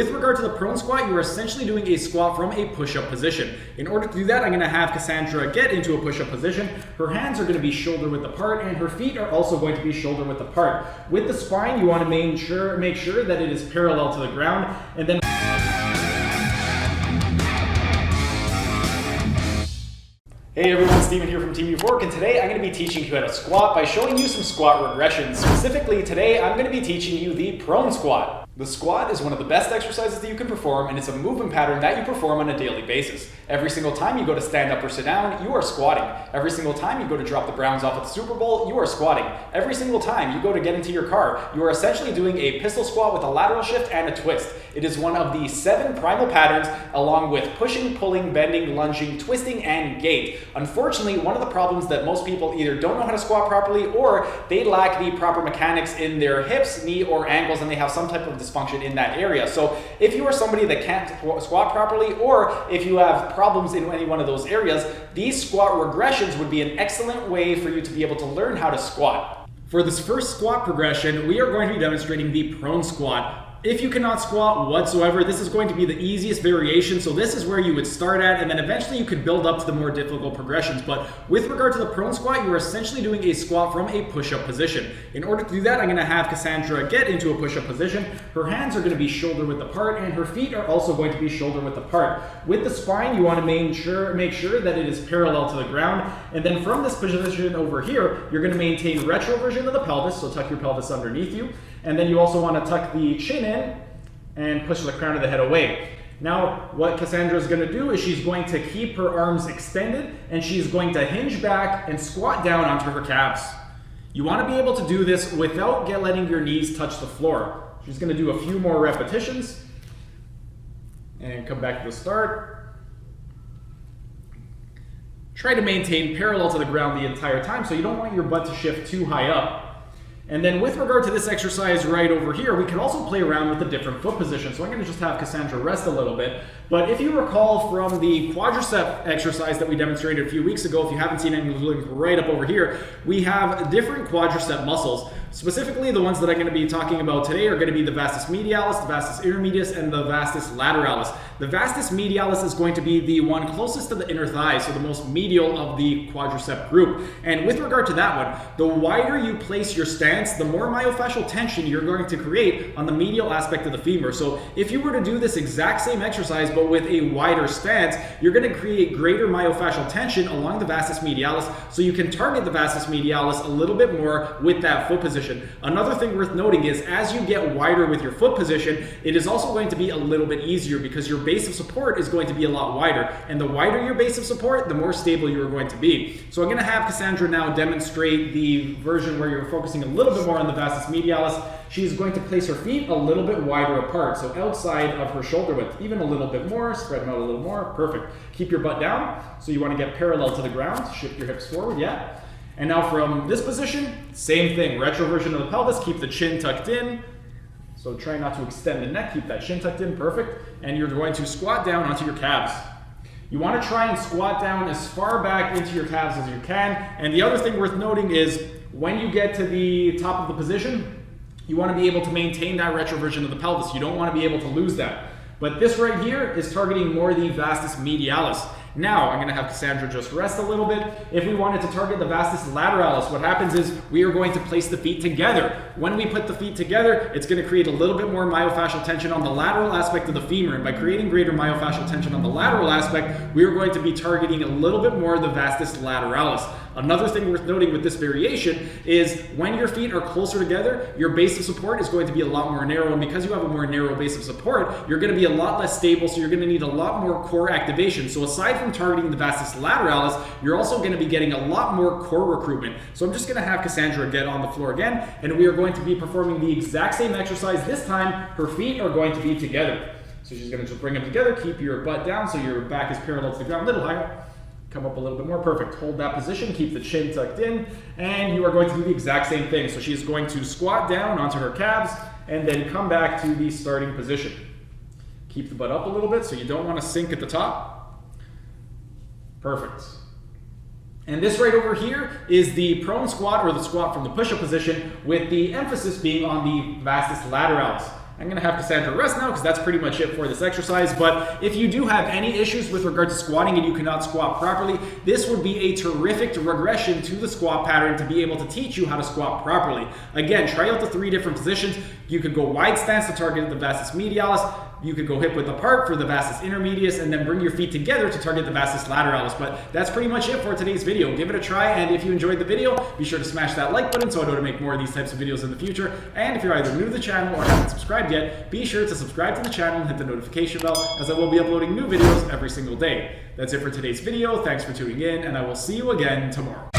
With regard to the prone squat, you are essentially doing a squat from a push-up position. In order to do that, I'm going to have Cassandra get into a push-up position. Her hands are going to be shoulder width apart, and her feet are also going to be shoulder width apart. With the spine, you want to make sure that it is parallel to the ground, and then Hey everyone, Steven here from Team Euphoric, and today I'm going to be teaching you how to squat by showing you some squat regressions. Specifically, today I'm going to be teaching you the prone squat. The squat is one of the best exercises that you can perform, and it's a movement pattern that you perform on a daily basis. Every single time you go to stand up or sit down, you are squatting. Every single time you go to drop the Browns off at the Super Bowl, you are squatting. Every single time you go to get into your car, you are essentially doing a pistol squat with a lateral shift and a twist. It is one of the 7 primal patterns, along with pushing, pulling, bending, lunging, twisting, and gait. Unfortunately, one of the problems that most people either don't know how to squat properly, or they lack the proper mechanics in their hips, knee, or ankles, and they have some type of dysfunction in that area. So if you are somebody that can't squat properly, or if you have problems in any one of those areas, these squat regressions would be an excellent way for you to be able to learn how to squat. For this first squat progression, we are going to be demonstrating the prone squat. If you cannot squat whatsoever, this is going to be the easiest variation, so this is where you would start at, and then eventually you could build up to the more difficult progressions. But with regard to the prone squat, you are essentially doing a squat from a push-up position. In order to do that, I'm going to have Cassandra get into a push-up position. Her hands are going to be shoulder width apart, and her feet are also going to be shoulder width apart. With the spine, you want to make sure that it is parallel to the ground, and then from this position over here, you're going to maintain retroversion of the pelvis, so tuck your pelvis underneath you. And then you also want to tuck the chin in and push the crown of the head away. Now, what Cassandra is going to do is she's going to keep her arms extended, and she's going to hinge back and squat down onto her calves. You want to be able to do this without letting your knees touch the floor. She's going to do a few more repetitions and come back to the start. Try to maintain parallel to the ground the entire time, so you don't want your butt to shift too high up. And then with regard to this exercise right over here, we can also play around with the different foot positions. So I'm going to just have Cassandra rest a little bit. But if you recall from the quadricep exercise that we demonstrated a few weeks ago, if you haven't seen any, link right up over here, we have different quadricep muscles. Specifically, the ones that I'm going to be talking about today are going to be the Vastus medialis, the Vastus intermedius, and the Vastus lateralis. The Vastus medialis is going to be the one closest to the inner thigh, so the most medial of the quadricep group. And with regard to that one, the wider you place your stance, the more myofascial tension you're going to create on the medial aspect of the femur. So if you were to do this exact same exercise, but with a wider stance, you're going to create greater myofascial tension along the Vastus medialis, so you can target the Vastus medialis a little bit more with that foot position. Another thing worth noting is as you get wider with your foot position, it is also going to be a little bit easier because your base of support is going to be a lot wider. And the wider your base of support, the more stable you are going to be. So I'm going to have Cassandra now demonstrate the version where you're focusing a little bit more on the Vastus medialis. She's going to place her feet a little bit wider apart, so outside of her shoulder width, even a little bit more, spread them out a little more, perfect. Keep your butt down, so you want to get parallel to the ground, shift your hips forward, yeah. And now from this position, same thing, retroversion of the pelvis, keep the chin tucked in. So try not to extend the neck, keep that chin tucked in, perfect. And you're going to squat down onto your calves. You want to try and squat down as far back into your calves as you can. And the other thing worth noting is when you get to the top of the position, you want to be able to maintain that retroversion of the pelvis. You don't want to be able to lose that. But this right here is targeting more the Vastus medialis. Now, I'm going to have Cassandra just rest a little bit. If we wanted to target the Vastus lateralis, what happens is we are going to place the feet together. When we put the feet together, it's going to create a little bit more myofascial tension on the lateral aspect of the femur. And by creating greater myofascial tension on the lateral aspect, we are going to be targeting a little bit more the Vastus lateralis. Another thing worth noting with this variation is when your feet are closer together, your base of support is going to be a lot more narrow. And because you have a more narrow base of support, you're going to be a lot less stable, so you're going to need a lot more core activation. So aside from targeting the Vastus lateralis, you're also going to be getting a lot more core recruitment. So I'm just going to have Cassandra get on the floor again, and we are going to be performing the exact same exercise. This time, her feet are going to be together. So she's going to just bring them together, keep your butt down so your back is parallel to the ground, a little higher. Come up a little bit more, perfect. Hold that position, keep the chin tucked in, and you are going to do the exact same thing. So she's going to squat down onto her calves and then come back to the starting position. Keep the butt up a little bit so you don't want to sink at the top. Perfect. And this right over here is the prone squat, or the squat from the push-up position, with the emphasis being on the Vastus lateralis. I'm going to have Cassandra rest now because that's pretty much it for this exercise. But if you do have any issues with regard to squatting and you cannot squat properly, this would be a terrific regression to the squat pattern to be able to teach you how to squat properly. Again, try out the 3 different positions. You could go wide stance to target the vastus medialis. You could go hip width apart for the vastus intermedius, and then bring your feet together to target the vastus lateralis. But that's pretty much it for today's video. Give it a try, and if you enjoyed the video, be sure to smash that like button so I know to make more of these types of videos in the future. And if you're either new to the channel or haven't subscribed yet, be sure to subscribe to the channel and hit the notification bell, as I will be uploading new videos every single day. That's it for today's video. Thanks for tuning in, and I will see you again tomorrow.